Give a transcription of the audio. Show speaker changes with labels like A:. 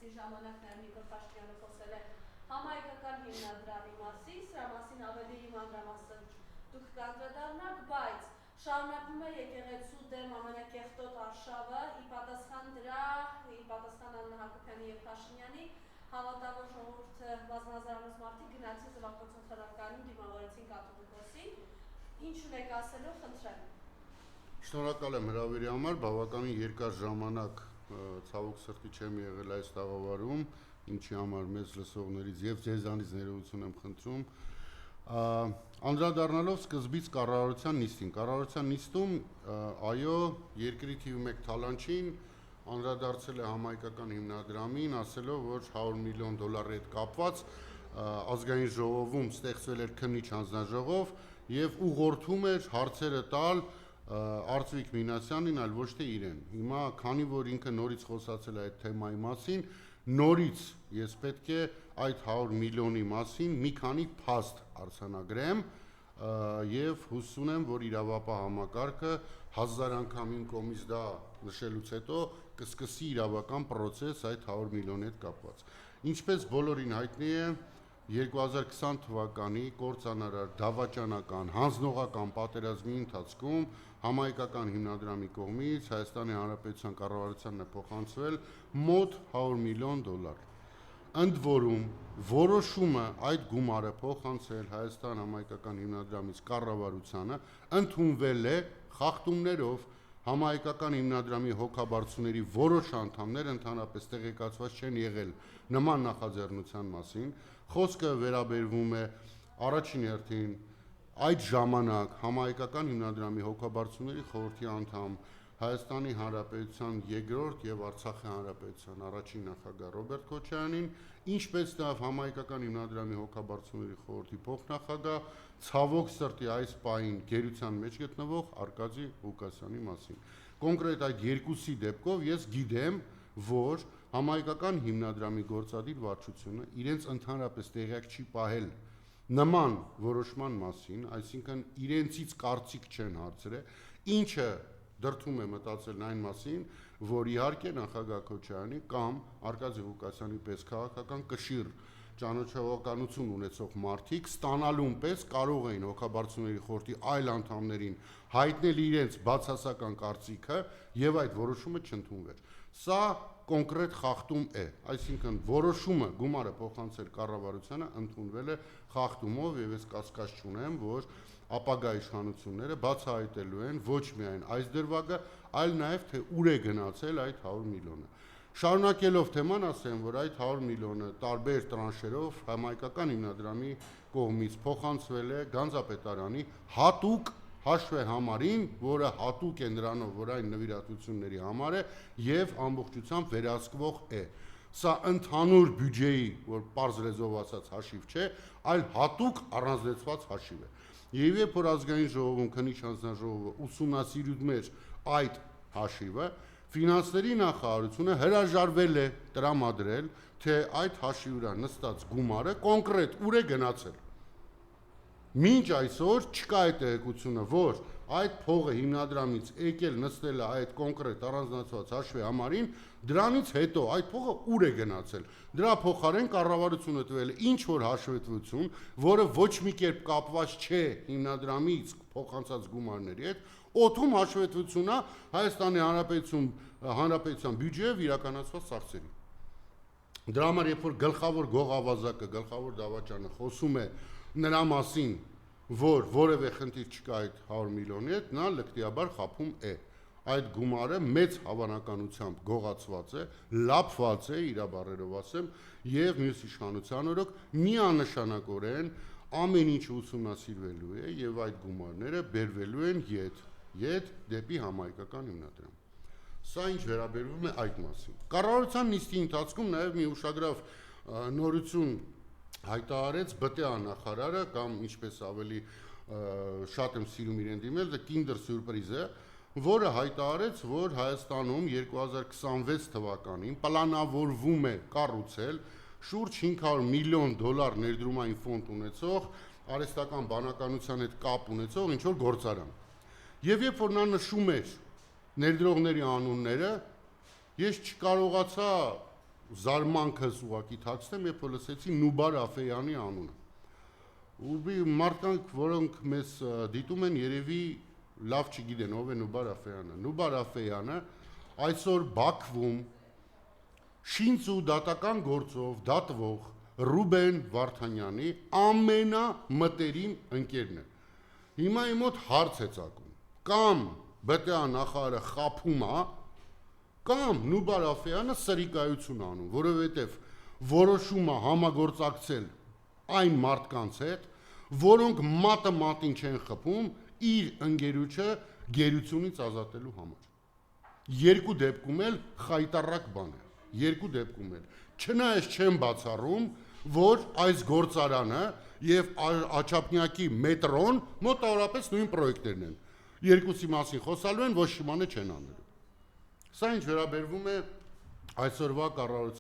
A: այդպիսի ժամանակներ Նիկոլ Փաշինյանը խոսել է համահայկական հիմնադրամի մասին, սրա մասին ավելի մանրամասն դուք կանդրադառնաք, բայց շարունակվում է եկեղեցու դեմ ամենակեղտոտ արշավը, ի պատասխան դրա, ի պատասխան Աննա Հակոբյանի և Փաշինյանի, Հավատավոր ժողովուրդը բազմահազարանոց մարդիկ գնացին Զվարթնոցի խորհրդարանում դիմավորեցին կաթողիկոսին, ինչ ունեք ասելու, խնդրեմ։
B: Շնորհակալ եմ հրավերի համար, բավականին երկար ժամանակ ցավոք սրտի չեմ եղել այս տաղավարում, ինչի համար մեզ լսողներից եւ ձեզանից ներողություն եմ խնդրում։ Անդրադառնալով սկզբից կառավարության նիստին, կառավարության նիստում այո, երկրի թիվ 1 թալանչին անդրադարձել է համահայկական հիմնադրամին, ասելով, որ $100 միլիոն հետ կապված ազգային ժողովում ստեղծվել էր քննիչ հանձնաժողով եւ ուղղորդում էր հարցերը տալ Արծվիկ Մինասյանին, այլ ոչ թե իրեն։ Հիմա, քանի որ ինքը նորից խոսացել է այդ թեմայի մասին, նորից ես պետք է այդ 100 միլիոնի մասին մի քանի փաստ արձանագրեմ եւ հուսում եմ, որ իրավապահ համակարգը 1000 անգամ իմ կողմից դա նշելուց հետո կսկսի իրավական պրոցես այդ 100 միլիոնի հետ կապված։ Ինչպես բոլորին հայտնի է, 2020 թվականի կործանարար դավաճանական հանձնողական պատերազմի ընթացքում համահայկական հիմնադրամի կողմից Հայաստանի Հանրապետության կառավարությանն է փոխանցվել մոտ $100 միլիոն։ Ընդ որում որոշումը այդ գումարը փոխանցել Հայաստան համահայկական հիմնադրամից կառավարությանը ընդունվել է խախտումներով համահայկական հիմնադրամի հոգաբարձուների որոշ անդամներ ընդհանրապես տեղեկացված չեն եղել նման նախաձեռնության մասին, խոսքը վերաբերվում է առաջին հերթին այդ ժամանակ համահայկական հիմնադրամի հոգաբարձուների խորհրդի անդամ Հայաստանի Հանրապետության երկրորդ եւ Արցախի Հանրապետության առաջին նախագահ Ռոբերտ Քոչարյանին, ինչպես նաեւ համահայկական հիմնադրամի հոգաբարձուների խորհրդի փոխնախագահ, ցավոք սրտի այս պահին գերության մեջ գտնվող Արկադի Ղուկասյանի մասին։ Կոնկրետ այդ երկուսի դեպքով ես գիտեմ, որ համահայկական հիմնադրամի գործադիր վարչությունը իրենց ընդհանրապես տեղյակ չի պահել նման որոշման մասին, այսինքն իրենցից կարծիք չեն հարցրել, ինչը դրդում է մտածել այն մասին, որ իհարկե նախագահ Քոչարյանի կամ Արկադի Ղուկասյանի պես քաղաքական կշիռ ճանաչողականություն ունեցող մարդիկ ստանալուն պես կարող էին հոգաբարձուների խորհրդի այլ անդամներին հայտնել իրենց բացասական կարծիքը եւ այդ որոշումը չընդունվեր։ Սա կոնկրետ խախտում է, այսինքն որոշումը գումարը փոխանցել կառավարությանը ընդունվել է խախտումով եւ ես կասկած չունեմ, որ ապագա իշխանությունները բացահայտելու են ոչ միայն այս դրվագը, այլ նաեւ թե ուր է գնացել այդ 100 միլիոնը։ Շարունակելով թեման ասեմ, որ այդ 100 միլիոնը տարբեր տրանշերով համահայկական հիմնադրամի կողմից փոխանցվել է Գանձապետարանի հատուկ հաշվեհամարին, որը հատուկ է նրանով, որ այն նվիրատվությունների համար է եւ ամբողջությամբ վերահսկվող է։ Սա ընդհանուր բյուջեի, որ պարզ լեզվով ասած հաշիվ չէ, այլ հատուկ առանձնացված հաշիվ է։ Եվ երբ որ ազգային ժողովում քննիչ հանձնաժողովը ուսումնասիրում էր այդ հաշիվը, ֆինանսների նախարարությունը հրաժարվել է տրամադրել, թե այդ հաշվի վրա նստած գումարը կոնկրետ ուր է գնացել։ Մինչ այսօր չկա այդ տեղեկությունը, որ այդ փողը հիմնադրամից եկել նստել է այդ կոնկրետ առանձնացված հաշվի համարին, դրանից հետո այդ փողը ուր է գնացել։ Դրա փոխարեն կառավարությունը տվել է ինչ որ հաշվետվություն, որը ոչ մի կերպ կապված չէ հիմնադրամից փոխանցած գումարների հետ, օդում հաշվետվությունն է Հայաստանի Հանրապետության բյուջեով իրականացված ծախսերի։ Դրա համար երբ որ գլխավոր գողավազակը, գլխավոր դավաճանը խոսում է նրա մասին, որ որևէ խնդիր չկա այդ 100 միլիոնի հետ, նա լկտիաբար խաբում է։ Այդ գումարը մեծ հավանականությամբ գողացված է, լափված է, իր բառերով ասեմ, եւ մյուս իշխանության օրոք միանշանակորեն ամեն ինչ ուսումնասիրվելու է եւ այդ գումարները բերվելու են ետ դեպի համահայկական հիմնադրամ։ Սա ինչ վերաբերվում է այդ մասին։ Կառավարության նիստի ընթացքում նաեւ մի ուշագրավ նորություն հայտարարեց ԲՏԱ նախարարը կամ ինչպես ավելի շատ եմ սիրում իրեն դիմել, դա Kinder Surprise-ը, որը հայտարարեց, որ Հայաստանում 2026 թվականին պլանավորվում է կառուցել շուրջ $500 միլիոն ներդրումային ֆոնդ ունեցող արհեստական բանականության հետ կապ ունեցող ինչ որ գործարան։ Եվ երբ որ նա նշում էր ներդրողների անունները, ես չկարողացա զարմանքս ուղղակի թաքցնեմ, երբ որ լսեցի Նուբար Աֆեյանի անունը։ Ուղղի մարդկանք, որոնք մեզ դիտում են, երևի լավ չգիտեն ով է Նուբար Աֆեյանը։ Նուբար Աֆեյանը այսօր Բաքվում շինց ու դատական գործով դատվող Ռուբեն Վարդանյանի ամենամտերիմ ընկերն է։ Հիմա իմ մոտ հարց է ծագում, կամ ԲՏԱ նախարարը խաբում է, կամ Նուբար Աֆեյանը սրիկայություն անում, որովհետև որոշում է համագործակցել այն մարդկանց հետ, որոնք մատը մատին չեն խփում իր ընկերոջը գերությունից ազատելու համար։ Երկու դեպքում էլ խայտառակ բան է, երկու դեպքում էլ։ Չնայած չեմ բացառում, որ այս գործարանը եւ Աչափնյակի մետրոն մոտավորապես նույն պրոյեկտերն են։ Երկուսի մասին խոսալու են, ոչ շիմանը չեն անելու։ Սա ինչ վերաբերվում է այսօրվա կառավարության